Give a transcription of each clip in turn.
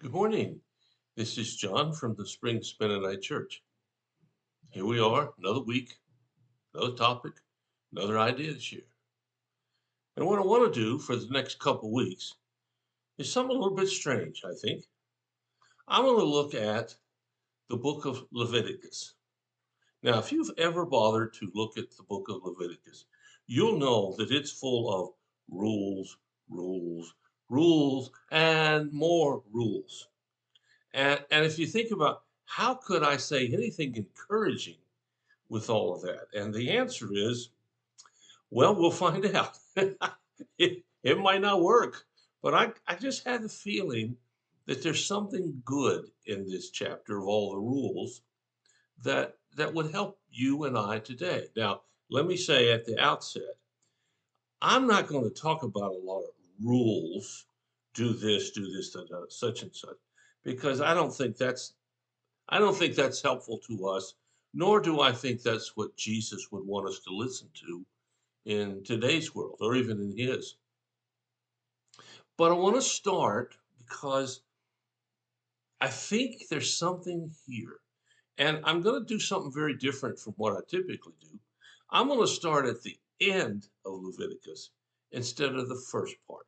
Good morning. This is John from the Springs Mennonite Church. Here we are, another week, another topic, another idea to share. And what I want to do for the next couple weeks is something a little bit strange, I think. I want to look at the book of Leviticus. Now, if you've ever bothered to look at the book of Leviticus, you'll know that it's full of rules, rules, rules, and more rules. And if you think about how could I say anything encouraging with all of that? And the answer is, well, we'll find out. it might not work, but I just had the feeling that there's something good in this chapter of all the rules that would help you and I today. Now, let me say at the outset, I'm not going to talk about a lot of rules, do this, such and such, because I don't think that's helpful to us, nor do I think that's what Jesus would want us to listen to in today's world or even in his. But I want to start because I think there's something here. And I'm going to do something very different from what I typically do. I'm going to start at the end of Leviticus instead of the first part.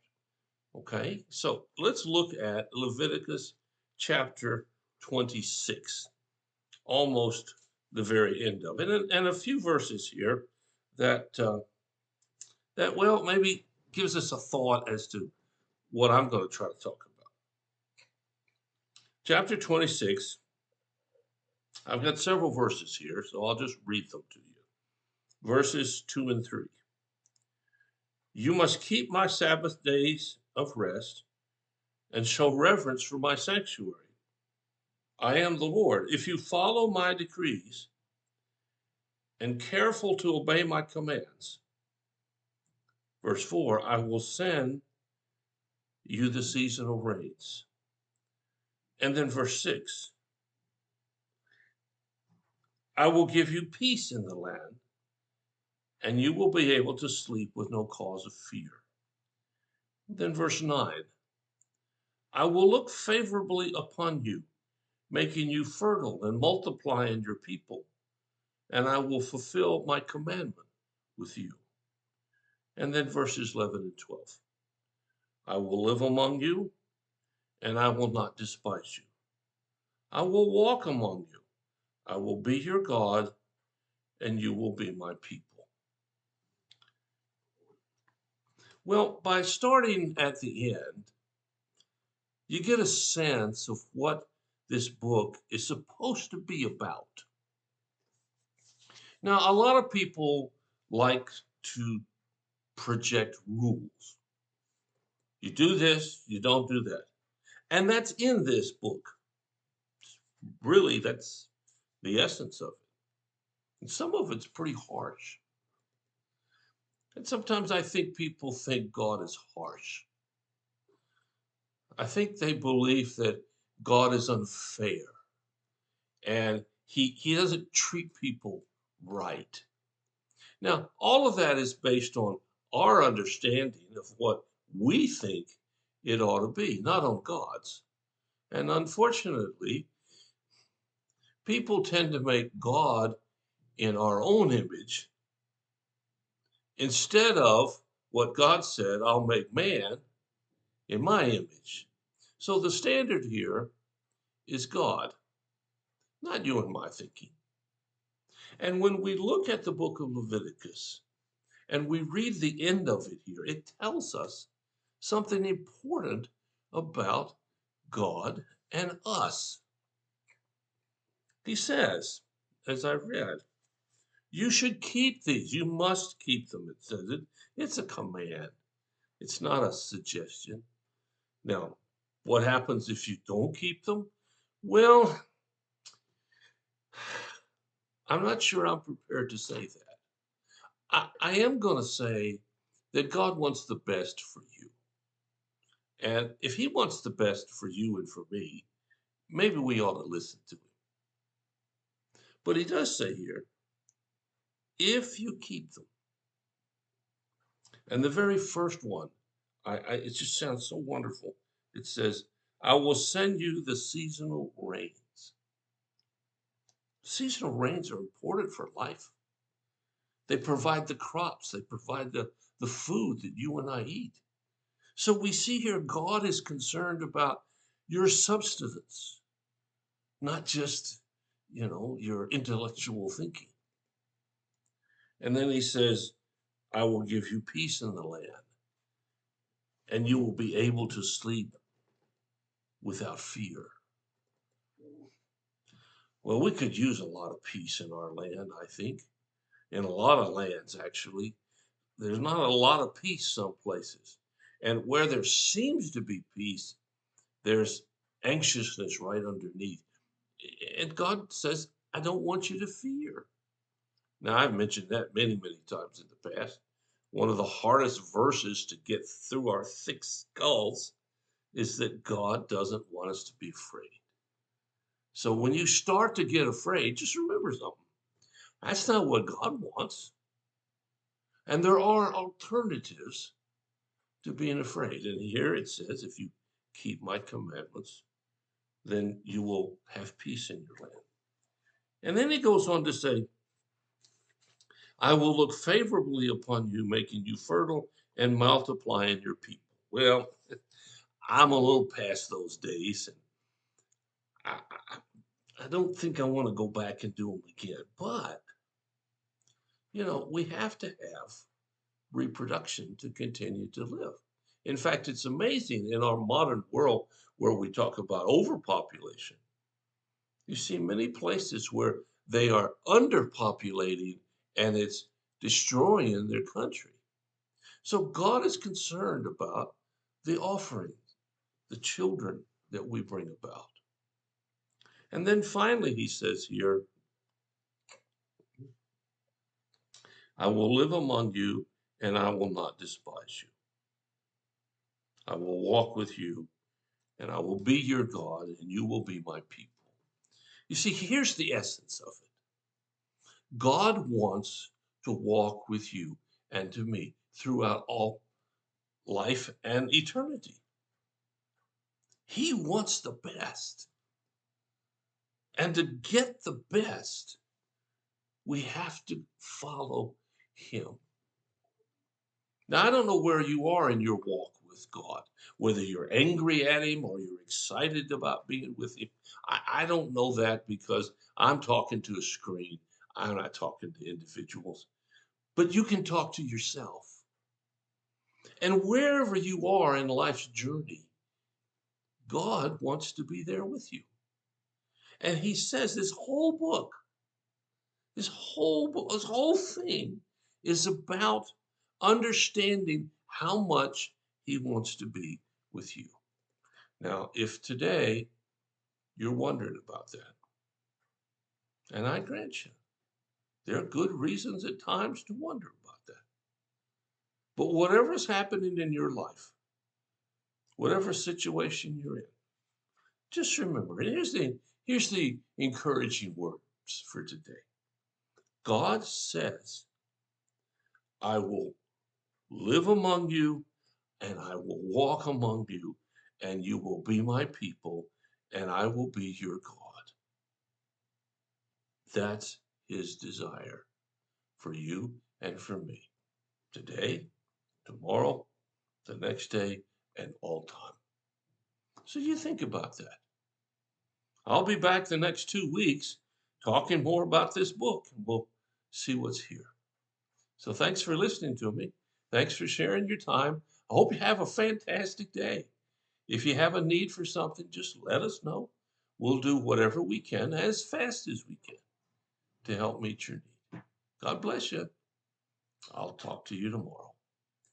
Okay? So let's look at Leviticus chapter 26. Almost the very end of it, and a few verses here that well maybe gives us a thought as to what I'm going to try to talk about. Chapter 26. I've got several verses here, so I'll just read them to you. Verses 2 and 3. You must keep my Sabbath days of rest and show reverence for my sanctuary. I am the Lord. If you follow my decrees and careful to obey my commands, verse 4, I will send you the seasonal rains. And then verse 6, I will give you peace in the land, and you will be able to sleep with no cause of fear. Then verse 9, I will look favorably upon you, making you fertile and multiplying your people, and I will fulfill my commandment with you. And then verses 11 and 12, I will live among you, and I will not despise you. I will walk among you. I will be your God, and you will be my people. Well, by starting at the end, you get a sense of what this book is supposed to be about. Now, a lot of people like to project rules. You do this, you don't do that. And that's in this book. Really, that's the essence of it. And some of it's pretty harsh. And sometimes I think people think God is harsh. I think they believe that God is unfair and he doesn't treat people right. Now, all of that is based on our understanding of what we think it ought to be, not on God's. And unfortunately, people tend to make God in our own image instead of what God said, I'll make man in my image. So the standard here is God, not you and my thinking. And when we look at the book of Leviticus and we read the end of it here, it tells us something important about God and us. He says, as I read, you should keep these. You must keep them. It says it. It's a command. It's not a suggestion. Now, what happens if you don't keep them? Well, I'm not sure I'm prepared to say that. I am going to say that God wants the best for you. And if he wants the best for you and for me, maybe we ought to listen to him. But he does say here, if you keep them. And the very first one, it just sounds so wonderful. It says, I will send you the seasonal rains. Seasonal rains are important for life. They provide the crops, they provide the food that you and I eat. So we see here God is concerned about your substance, not just, your intellectual thinking. And then he says, I will give you peace in the land, and you will be able to sleep without fear. Well, we could use a lot of peace in our land, I think. In a lot of lands, actually. There's not a lot of peace some places. And where there seems to be peace, there's anxiousness right underneath. And God says, I don't want you to fear. Now, I've mentioned that many, many times in the past. One of the hardest verses to get through our thick skulls is that God doesn't want us to be afraid. So when you start to get afraid, just remember something. That's not what God wants. And there are alternatives to being afraid. And here it says, if you keep my commandments, then you will have peace in your land. And then he goes on to say, I will look favorably upon you, making you fertile and multiplying your people. Well, I'm a little past those days, and I don't think I want to go back and do them again. But, we have to have reproduction to continue to live. In fact, it's amazing in our modern world where we talk about overpopulation. You see many places where they are underpopulating and it's destroying their country. So God is concerned about the offering, the children that we bring about. And then finally, he says here, I will live among you and I will not despise you. I will walk with you and I will be your God and you will be my people. You see, here's the essence of it. God wants to walk with you and to me throughout all life and eternity. He wants the best. And to get the best, we have to follow him. Now, I don't know where you are in your walk with God, whether you're angry at him or you're excited about being with him. I don't know that because I'm talking to a screen. I'm not talking to individuals. But you can talk to yourself. And wherever you are in life's journey, God wants to be there with you. And he says this whole book, this whole thing is about understanding how much he wants to be with you. Now, if today you're wondering about that, and I grant you, there are good reasons at times to wonder about that. But whatever's happening in your life, whatever situation you're in, just remember, and here's the encouraging words for today. God says, I will live among you and I will walk among you and you will be my people and I will be your God. That's his desire for you and for me today, tomorrow, the next day, and all time. So you think about that. I'll be back the next 2 weeks talking more about this book and we'll see what's here. So thanks for listening to me. Thanks for sharing your time. I hope you have a fantastic day. If you have a need for something, just let us know. We'll do whatever we can as fast as we can to help meet your need. God bless you. I'll talk to you tomorrow.